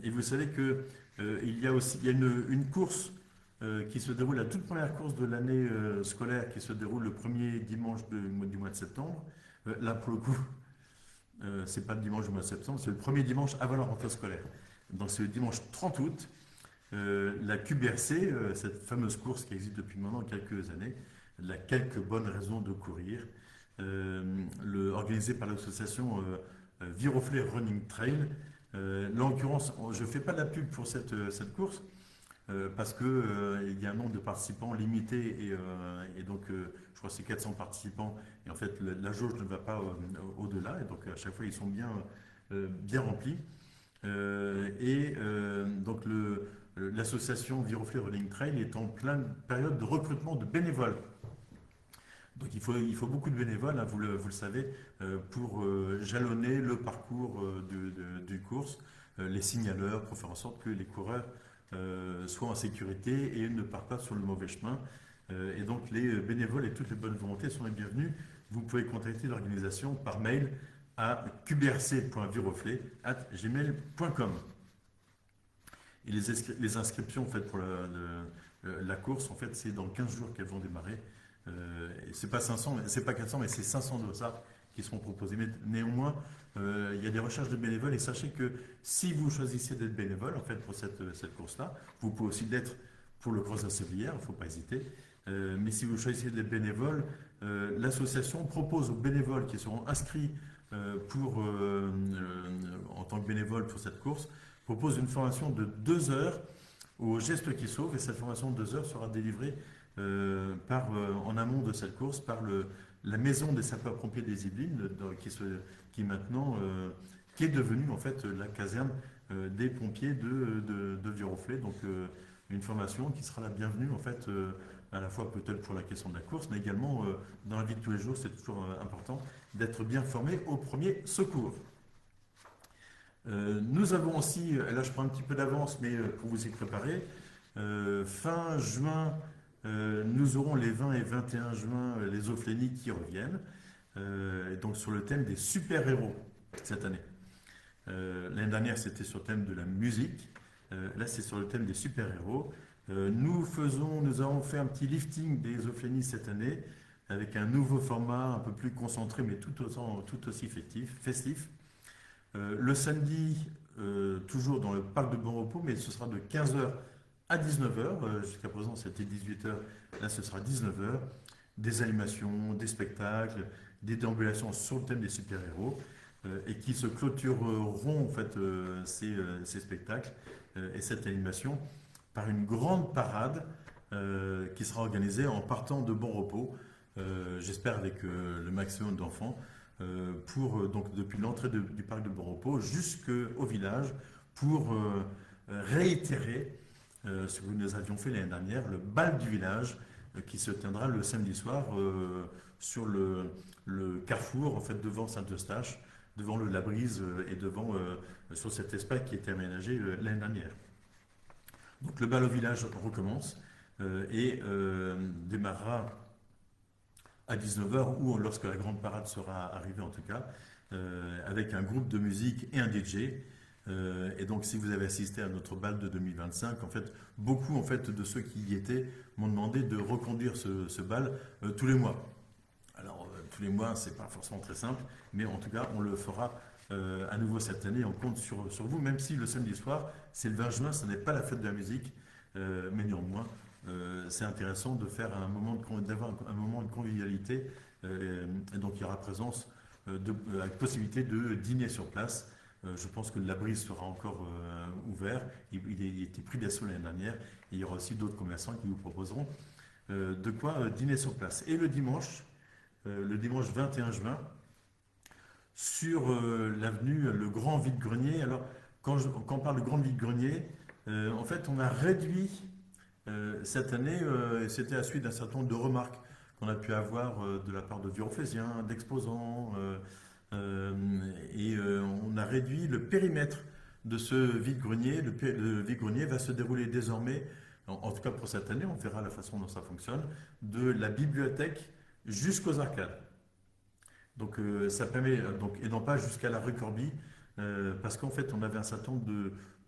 et vous savez que il y a une course qui se déroule, la toute première course de l'année scolaire qui se déroule le premier dimanche du mois de septembre. Là, pour le coup, c'est pas le dimanche du mois de septembre, c'est le premier dimanche avant la rentrée scolaire. Donc c'est le dimanche 30 août. La QBRC, cette fameuse course qui existe depuis maintenant quelques années, elle a quelques bonnes raisons de courir. Organisée par l'association Viroflay Running Trail. Là, en l'occurrence, je ne fais pas de la pub pour cette course parce qu'il y a un nombre de participants limité et donc je crois que c'est 400 participants et en fait la jauge ne va pas au-delà et donc à chaque fois ils sont bien remplis. Donc l'association Viroflay Running Trail est en pleine période de recrutement de bénévoles. Donc il faut beaucoup de bénévoles, hein, vous le savez, pour jalonner le parcours d'une course, les signaleurs, pour faire en sorte que les coureurs soient en sécurité et ne partent pas sur le mauvais chemin. Et donc les bénévoles et toutes les bonnes volontés sont les bienvenus. Vous pouvez contacter l'organisation par mail à qbrc.viroflay@gmail.com. Et les inscriptions en fait, pour la course, en fait, c'est dans 15 jours qu'elles vont démarrer. C'est pas 500, c'est pas 400, mais c'est 500 dossards qui seront proposés. Mais néanmoins, il y a des recherches de bénévoles et sachez que si vous choisissez d'être bénévole en fait pour cette course-là, vous pouvez aussi l'être pour le Cross Sablière, il ne faut pas hésiter. Mais si vous choisissez des bénévoles, l'association propose aux bénévoles qui seront inscrits en tant que bénévoles pour cette course, propose une formation de 2 heures au geste qui sauve, et cette formation de 2 heures sera délivrée en amont de cette course par la maison des sapeurs-pompiers des Yvelines, qui est devenue en fait la caserne des pompiers de Viroflay. Donc une formation qui sera la bienvenue en fait à la fois peut-être pour la question de la course, mais également dans la vie de tous les jours. C'est toujours important d'être bien formé aux premiers secours. Nous avons aussi, là je prends un petit peu d'avance, mais pour vous y préparer, fin juin, nous aurons les 20 et 21 juin les Ophlénies qui reviennent, et donc sur le thème des super-héros cette année. L'année dernière c'était sur le thème de la musique, là c'est sur le thème des super-héros. Nous avons fait un petit lifting des Ophlénies cette année, avec un nouveau format un peu plus concentré, mais tout aussi festif. Le samedi, toujours dans le parc de Bon Repos, mais ce sera de 15h à 19h. Jusqu'à présent, c'était 18h. Là, ce sera 19h. Des animations, des spectacles, des déambulations sur le thème des super-héros, et qui se clôtureront en fait ces spectacles et cette animation par une grande parade qui sera organisée en partant de Bon Repos, j'espère avec le maximum d'enfants, donc depuis l'entrée du parc de Bon Repos jusqu'au village, pour réitérer ce que nous avions fait l'année dernière, le bal du village, qui se tiendra le samedi soir sur le carrefour en fait devant Saint-Eustache, devant le Labrise, et sur cet espace qui était aménagé l'année dernière. Donc le bal au village recommence et démarrera à 19h, ou lorsque la grande parade sera arrivée en tout cas, avec un groupe de musique et un DJ. Et donc si vous avez assisté à notre bal de 2025, en fait, beaucoup en fait, de ceux qui y étaient m'ont demandé de reconduire ce bal tous les mois. Alors tous les mois, c'est pas forcément très simple, mais en tout cas on le fera à nouveau cette année. On compte sur vous, même si le samedi soir, c'est le 20 juin, ce n'est pas la fête de la musique, mais néanmoins, c'est intéressant de faire d'avoir un moment de convivialité, et donc il y aura présence avec possibilité de dîner sur place. Je pense que le Labrise sera encore ouvert, il était pris d'assaut l'année dernière, et il y aura aussi d'autres commerçants qui vous proposeront de quoi dîner sur place. Et le dimanche 21 juin, sur l'avenue Le Grand Vide-Grenier. Alors, quand on parle de Grand Vide-Grenier, en fait, on a réduit cette année, c'était à la suite d'un certain nombre de remarques qu'on a pu avoir de la part de Viroflésiens, d'exposants, et on a réduit le périmètre de ce vide-grenier. Le vide-grenier va se dérouler désormais, en tout cas pour cette année, on verra la façon dont ça fonctionne, de la bibliothèque jusqu'aux arcades. Donc ça permet, et non pas jusqu'à la rue Corbie, parce qu'en fait on avait un certain nombre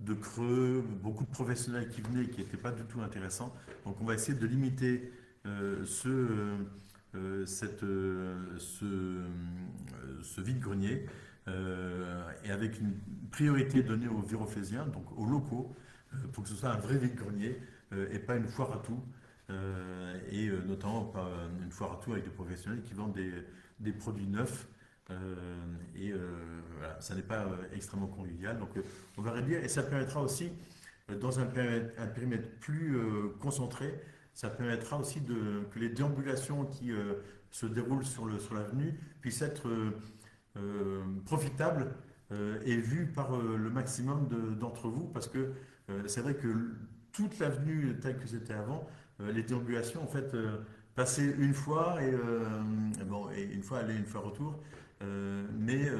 de creux, beaucoup de professionnels qui venaient et qui n'étaient pas du tout intéressants. Donc on va essayer de limiter ce vide-grenier, et avec une priorité donnée aux Viroflésiens, donc aux locaux, pour que ce soit un vrai vide-grenier et pas une foire à tout, et notamment pas une foire à tout avec des professionnels qui vendent des produits neufs, et voilà, ça n'est pas extrêmement convivial. Donc on va réduire, et ça permettra aussi, dans un périmètre plus concentré, ça permettra aussi que les déambulations qui se déroulent sur l'avenue puissent être profitables et vues par le maximum d'entre vous, parce que c'est vrai que toute l'avenue telle que c'était avant, les déambulations en fait passaient une fois, et une fois aller, une fois retour, mais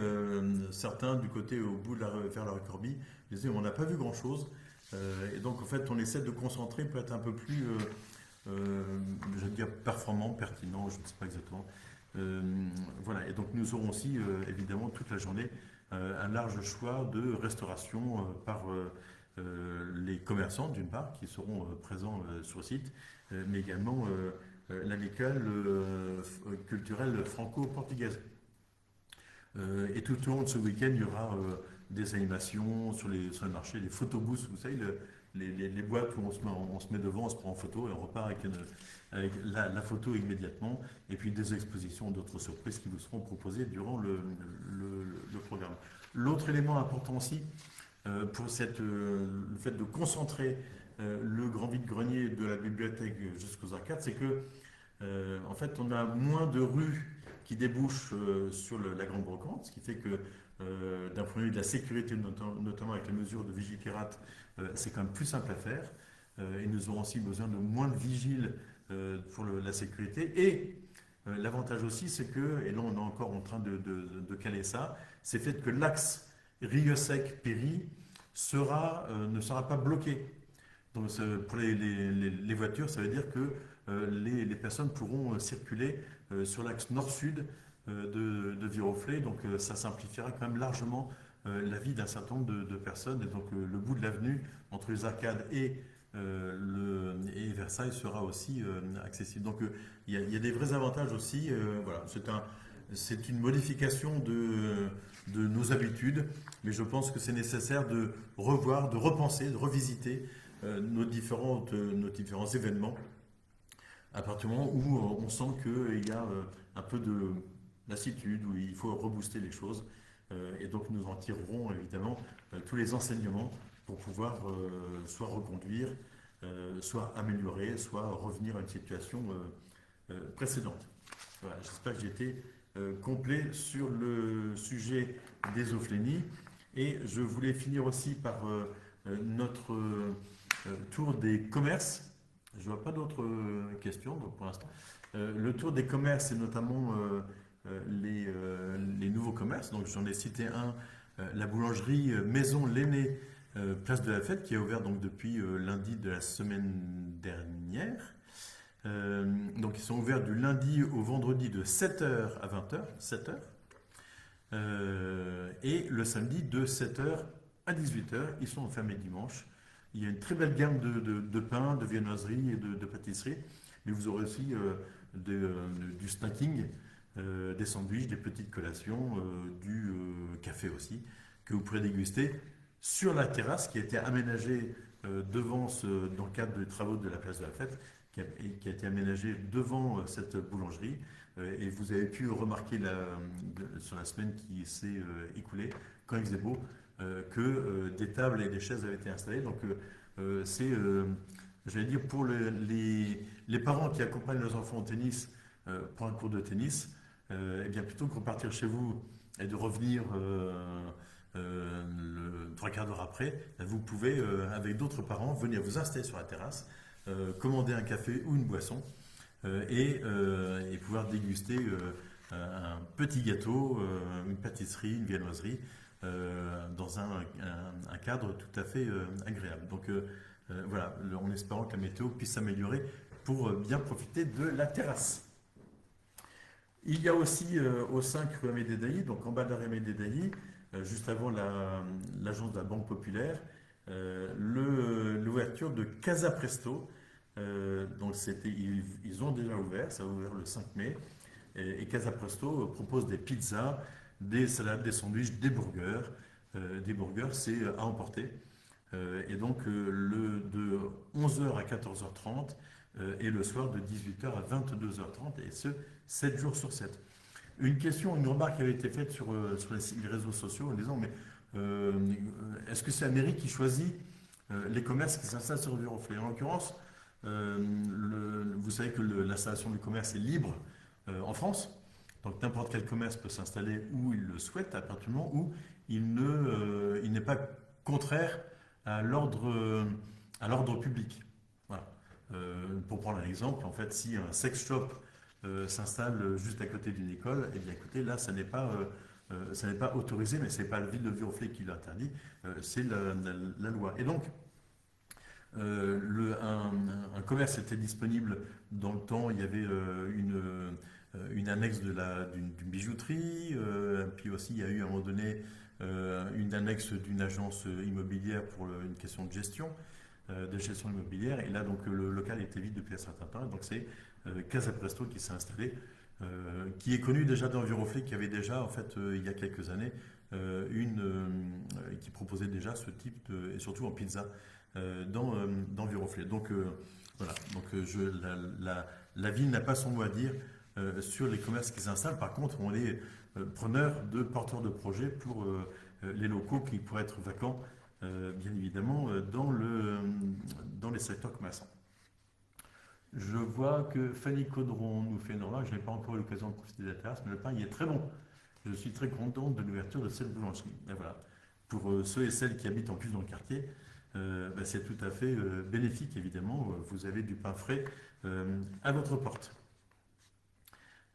certains du côté au bout vers la rue Corbie disaient on n'a pas vu grand chose, et donc en fait on essaie de concentrer, peut être un peu plus je veux dire performant, pertinent, je ne sais pas exactement. Voilà, et donc nous aurons aussi évidemment toute la journée un large choix de restauration par les commerçants d'une part qui seront présents sur le site, mais également l'amicale culturelle franco-portugaise. Et tout au long de ce week-end, il y aura des animations sur le marché, les photobooths, vous savez, les boîtes où on se met devant, on se prend en photo et on repart avec la photo immédiatement, et puis des expositions, d'autres surprises qui vous seront proposées durant le programme. L'autre élément important aussi, pour le fait de concentrer le grand vide-grenier de la bibliothèque jusqu'aux arcades, c'est que en fait on a moins de rues qui débouchent sur la grande brocante, ce qui fait que d'un point de vue de la sécurité, notamment avec les mesures de vigipirate, c'est quand même plus simple à faire. Et nous aurons aussi besoin de moins de vigiles pour la sécurité. Et l'avantage aussi, c'est que, et là on est encore en train de caler ça, c'est le fait que l'axe Rieux-Sec-Péry ne sera pas bloqué. Donc pour les voitures, ça veut dire que les personnes pourront circuler sur l'axe nord-sud de Viroflay. Donc ça simplifiera quand même largement la vie d'un certain nombre de personnes. Et donc le bout de l'avenue entre les arcades et Versailles sera aussi accessible. Donc il y a des vrais avantages aussi. Voilà, c'est une modification de nos habitudes, mais je pense que c'est nécessaire de revoir, de repenser, de revisiter nos différents événements à partir du moment où on sent qu'il y a un peu de lassitude, où il faut rebooster les choses. Et donc nous en tirerons évidemment tous les enseignements pour pouvoir soit reconduire, soit améliorer, soit revenir à une situation précédente. Voilà, j'espère que j'ai été complet sur le sujet des zoophénies. Et je voulais finir aussi par notre tour des commerces. Je ne vois pas d'autres questions donc pour l'instant. Le tour des commerces et notamment les nouveaux commerces. Donc j'en ai cité un, la boulangerie Maison Lenné, place de la Fête, qui est ouverte donc depuis lundi de la semaine dernière. Donc ils sont ouverts du lundi au vendredi de 7h à 20h, 7h. Et le samedi de 7h à 18h. Ils sont fermés dimanche. Il y a une très belle gamme de pains, de viennoiseries et de pâtisseries. Mais vous aurez aussi du snacking, des sandwichs, des petites collations, du café aussi, que vous pourrez déguster sur la terrasse qui a été aménagée dans le cadre des travaux de la place de la Fête, qui a été aménagée devant cette boulangerie. Et vous avez pu remarquer sur la semaine qui s'est écoulée, quand il faisait beau, que des tables et des chaises avaient été installées. Donc c'est, j'allais dire, pour les parents qui accompagnent leurs enfants au tennis pour un cours de tennis, et bien plutôt que de repartir chez vous et de revenir trois quarts d'heure après, vous pouvez, avec d'autres parents, venir vous installer sur la terrasse, commander un café ou une boisson et pouvoir déguster un petit gâteau, une pâtisserie, une viennoiserie dans un cadre tout à fait agréable. Donc voilà, en espérant que la météo puisse s'améliorer pour bien profiter de la terrasse. Il y a aussi au 5 rue Amédée d'Ailly, donc en bas de la rue Amédée d'Ailly, juste avant l'agence de la Banque Populaire, l'ouverture de Casa Presto. Donc ils ont déjà ouvert, ça a ouvert le 5 mai. Et Casa Presto propose des pizzas, des salades, des sandwichs, des burgers. Des burgers, c'est à emporter. Et donc de 11h à 14h30 et le soir de 18h à 22h30, et ce, 7 jours sur 7. Une remarque qui avait été faite sur les réseaux sociaux en disant, mais est-ce que c'est la mairie qui choisit les commerces qui s'installent sur Viroflay? En l'occurrence, vous savez que l'installation du commerce est libre en France, donc n'importe quel commerce peut s'installer où il le souhaite, à partir du moment où il n'est pas contraire à l'ordre public. Voilà. Pour prendre un exemple, en fait, si un sex shop s'installe juste à côté d'une école, eh bien écoutez, là, ça n'est pas autorisé, mais ce n'est pas la ville de Viroflay qui l'interdit, c'est la loi. Et donc, un commerce était disponible dans le temps, il y avait une annexe d'une bijouterie, puis aussi il y a eu à un moment donné une annexe d'une agence immobilière pour une question de gestion immobilière, et là donc le local était vide depuis un certain temps, donc c'est Casa Presto qui s'est installé, qui est connu déjà dans Viroflay, qui avait déjà en fait il y a quelques années qui proposait déjà ce type et surtout en pizza, dans Viroflay. Donc voilà, donc la ville n'a pas son mot à dire sur les commerces qui s'installent. Par contre, on est preneur de porteurs de projets pour les locaux qui pourraient être vacants, bien évidemment, dans les secteurs commerçants. Je vois que Fanny Caudron nous fait une remarque. Je n'ai pas encore eu l'occasion de profiter de la terrasse, mais le pain il est très bon. Je suis très contente de l'ouverture de cette boulangerie. Et voilà. Pour ceux et celles qui habitent en plus dans le quartier, c'est tout à fait bénéfique, évidemment. Vous avez du pain frais à votre porte.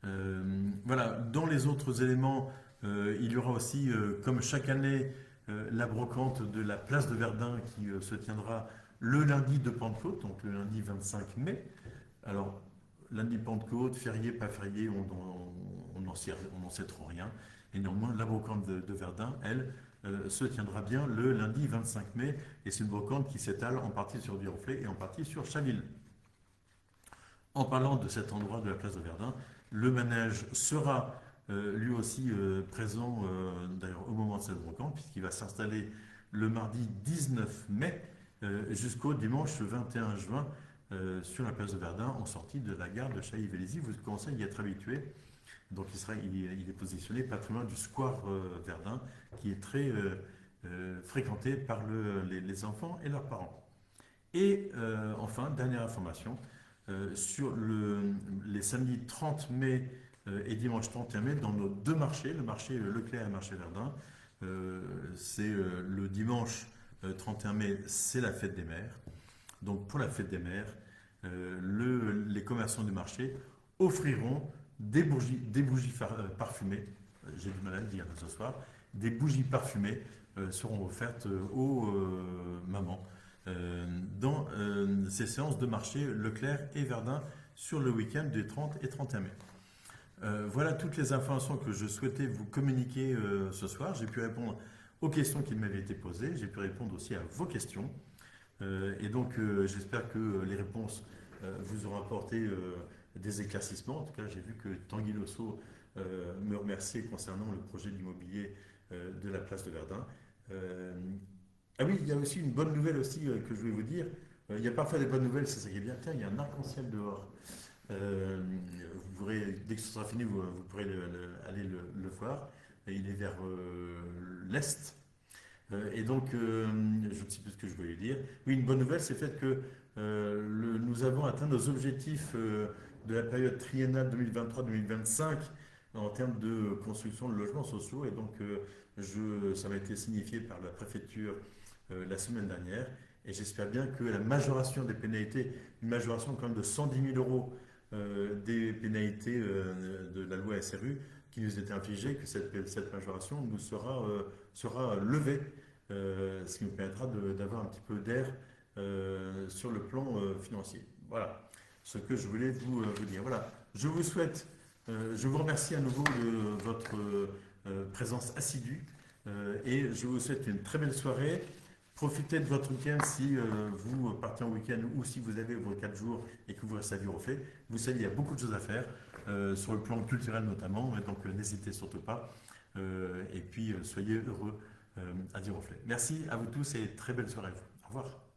Voilà. Dans les autres éléments, il y aura aussi, comme chaque année, la brocante de la place de Verdun qui se tiendra le lundi de Pentecôte, donc le lundi 25 mai. Alors, lundi de Pentecôte, férié, pas férié, on n'en sait trop rien. Et néanmoins, la brocante de Verdun, elle, se tiendra bien le lundi 25 mai. Et c'est une brocante qui s'étale en partie sur Viroflay et en partie sur Chaville. En parlant de cet endroit de la place de Verdun, le manège sera lui aussi présent d'ailleurs au moment de cette brocante, puisqu'il va s'installer le mardi 19 mai jusqu'au dimanche 21 juin sur la place de Verdun, en sortie de la gare de Chailly-Vélizy. Vous commencez à y être habitué. Donc il est positionné patrimoine du square Verdun, qui est très fréquenté par les enfants et leurs parents. Et enfin, dernière information, sur les samedis 30 mai et dimanche 31 mai, dans nos deux marchés, le marché Leclerc et le marché Verdun, c'est le dimanche 31 mai, c'est la fête des mères. Donc pour la fête des mères, les commerçants du marché offriront des bougies parfumées. J'ai du mal à le dire ce soir. Des bougies parfumées seront offertes aux mamans dans ces séances de marché Leclerc et Verdun sur le week-end des 30 et 31 mai. Voilà toutes les informations que je souhaitais vous communiquer ce soir. J'ai pu répondre aux questions qui m'avaient été posées. J'ai pu répondre aussi à vos questions. Et donc, j'espère que les réponses vous auront apporté des éclaircissements. En tout cas, j'ai vu que Tanguy Losso me remerciait concernant le projet d'immobilier de la place de Verdun. Ah oui, il y a aussi une bonne nouvelle aussi que je voulais vous dire. Il y a parfois des bonnes nouvelles, c'est ça qui est bien. Tiens, il y a un arc-en-ciel dehors. Dès que ce sera fini, vous pourrez aller le voir. Et il est vers l'est. Et donc, je ne sais plus ce que je voulais dire. Oui, une bonne nouvelle, c'est le fait que nous avons atteint nos objectifs de la période triennale 2023-2025 en termes de construction de logements sociaux. Et donc, ça m'a été signifié par la préfecture la semaine dernière. Et j'espère bien que la majoration des pénalités, une majoration quand même de 110 000 euros des pénalités de la loi SRU qui nous était infligée, que cette majoration nous sera levée, ce qui nous permettra d'avoir un petit peu d'air sur le plan financier. Voilà ce que je voulais vous dire. Voilà, je vous remercie à nouveau de votre présence assidue et je vous souhaite une très belle soirée. Profitez de votre week-end si vous partez en week-end ou si vous avez vos 4 jours et que vous restez à Viroflay. Vous savez, il y a beaucoup de choses à faire, sur le plan culturel notamment, donc n'hésitez surtout pas. Et puis, soyez heureux à Viroflay. Merci à vous tous et très belle soirée à vous. Au revoir.